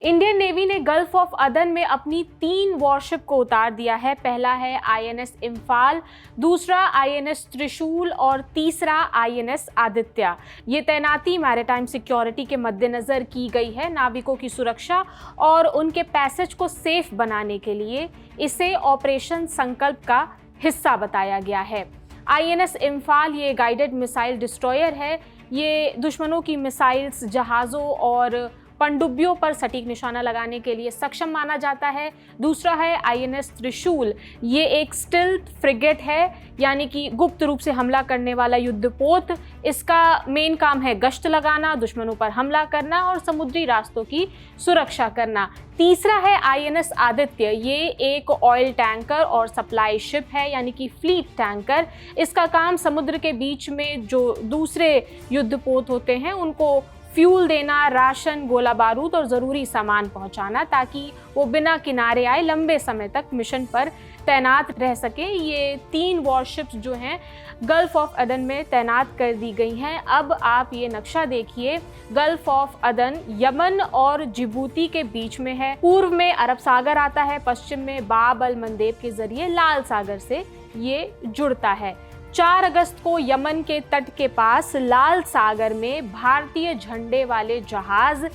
Indian navy ने gulf of अदन में अपनी 3 वॉरशिप को उतार दिया है। पहला है आईएनएस इम्फाल, दूसरा आईएनएस त्रिशूल और तीसरा आईएनएस आदित्य। ये तैनाती मैरिटाइम सिक्योरिटी के मद्देनज़र की गई है। नाविकों की सुरक्षा और उनके पैसेज को सेफ बनाने के लिए इसे ऑपरेशन संकल्प का हिस्सा बताया गया है। आईएनएस इम्फाल ये गाइडेड मिसाइल डिस्ट्रॉयर है। ये दुश्मनों की मिसाइल्स, जहाज़ों और पनडुब्बियों पर सटीक निशाना लगाने के लिए सक्षम माना जाता है। दूसरा है आईएनएस त्रिशूल। ये एक स्टिल्थ फ्रिगेट है, यानी कि गुप्त रूप से हमला करने वाला युद्धपोत। इसका मेन काम है गश्त लगाना, दुश्मनों पर हमला करना और समुद्री रास्तों की सुरक्षा करना। तीसरा है आईएनएस आदित्य। ये एक ऑयल टैंकर और सप्लाई शिप है, यानी कि फ्लीट टैंकर। इसका काम समुद्र के बीच में जो दूसरे युद्धपोत होते हैं उनको फ्यूल देना, राशन, गोला बारूद और ज़रूरी सामान पहुंचाना, ताकि वो बिना किनारे आए लंबे समय तक मिशन पर तैनात रह सके। ये 3 वॉरशिप्स जो हैं गल्फ ऑफ अदन में तैनात कर दी गई हैं। अब आप ये नक्शा देखिए। गल्फ ऑफ अदन यमन और जिबूती के बीच में है। पूर्व में अरब सागर आता है, पश्चिम में बाब अल मंदेब के जरिए लाल सागर से ये जुड़ता है। 4 अगस्त को यमन के तट के पास लाल सागर में भारतीय झंडे वाले जहाज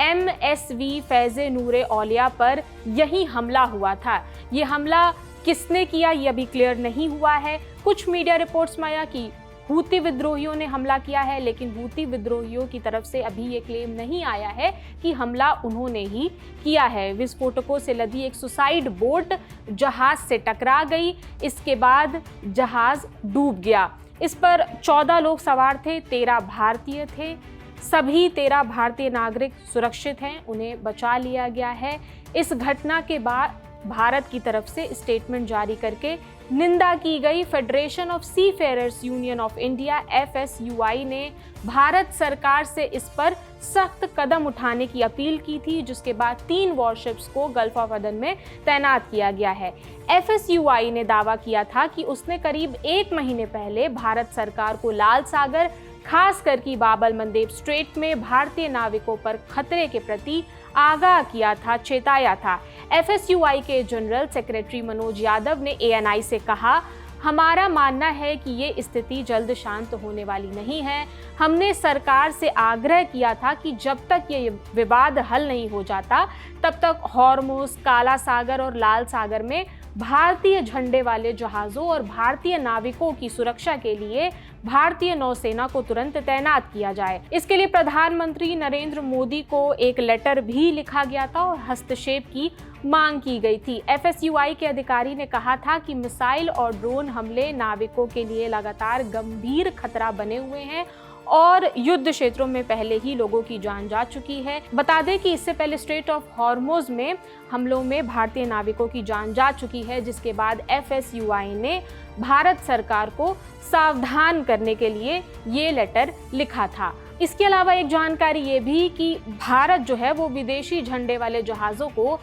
MSV फैज़े नूरे औलिया पर यही हमला हुआ था। ये हमला किसने किया ये अभी क्लियर नहीं हुआ है। कुछ मीडिया रिपोर्ट्स में आया कि हूती विद्रोहियों ने हमला किया है, लेकिन हूती विद्रोहियों की तरफ से अभी ये क्लेम नहीं आया है कि हमला उन्होंने ही किया है। विस्फोटकों से लदी एक सुसाइड बोट जहाज से टकरा गई। इसके बाद जहाज डूब गया। इस पर 14 लोग सवार थे, 13 भारतीय थे। सभी 13 भारतीय नागरिक सुरक्षित हैं, उन्हें बचा लिया गया है। इस घटना के बाद भारत की तरफ से स्टेटमेंट जारी करके निंदा की गई। Federation of seafarers union of India FSUI ने भारत सरकार से इस पर सख्त कदम उठाने की अपील की थी, जिसके बाद 3 वॉरशिप्स को गल्फ ऑफ अदन में तैनात किया गया है। FSUI ने दावा किया था कि उसने करीब 1 महीने पहले भारत सरकार को लाल सागर, खासकर कि बाब अल मंदेब स्ट्रेट में भारतीय नाविकों पर खतरे के प्रति आगाह किया था, चेताया था। FSUI के जनरल सेक्रेटरी मनोज यादव ने ANI से कहा, हमारा मानना है कि ये स्थिति जल्द शांत होने वाली नहीं है। हमने सरकार से आग्रह किया था कि जब तक ये विवाद हल नहीं हो जाता तब तक हॉर्मुज, काला सागर और लाल सागर में भारतीय झंडे वाले जहाज़ों और भारतीय नाविकों की सुरक्षा के लिए भारतीय नौसेना को तुरंत तैनात किया जाए। इसके लिए प्रधानमंत्री नरेंद्र मोदी को एक लेटर भी लिखा गया था और हस्तक्षेप की मांग की गई थी। FSUI के अधिकारी ने कहा था कि मिसाइल और ड्रोन हमले नाविकों के लिए लगातार गंभीर खतरा बने हुए हैं और युद्ध क्षेत्रों में पहले ही लोगों की जान जा चुकी है। बता दें कि इससे पहले स्ट्रेट ऑफ हॉर्मुज में हमलों में भारतीय नाविकों की जान जा चुकी है, जिसके बाद FSUI ने भारत सरकार को सावधान करने के लिए ये लेटर लिखा था। इसके अलावा एक जानकारी ये भी कि भारत जो है वो विदेशी झंडे वाले जहाज़ों को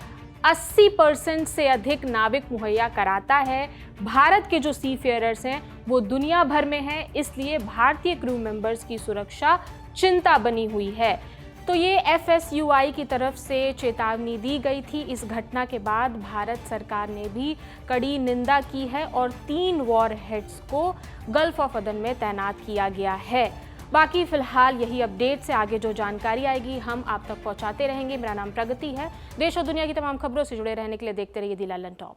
80% से अधिक नाविक मुहैया कराता है। भारत के जो सी फेयरर्स हैं वो दुनिया भर में हैं, इसलिए भारतीय क्रू मेंबर्स की सुरक्षा चिंता बनी हुई है। तो ये FSUI की तरफ से चेतावनी दी गई थी। इस घटना के बाद भारत सरकार ने भी कड़ी निंदा की है और 3 वॉरहेड्स को गल्फ ऑफ अदन में तैनात किया गया है। बाकी फिलहाल यही अपडेट से आगे जो जानकारी आएगी हम आप तक पहुंचाते रहेंगे। मेरा नाम प्रगति है। देश और दुनिया की तमाम खबरों से जुड़े रहने के लिए देखते रहिए दी लल्लन टॉप।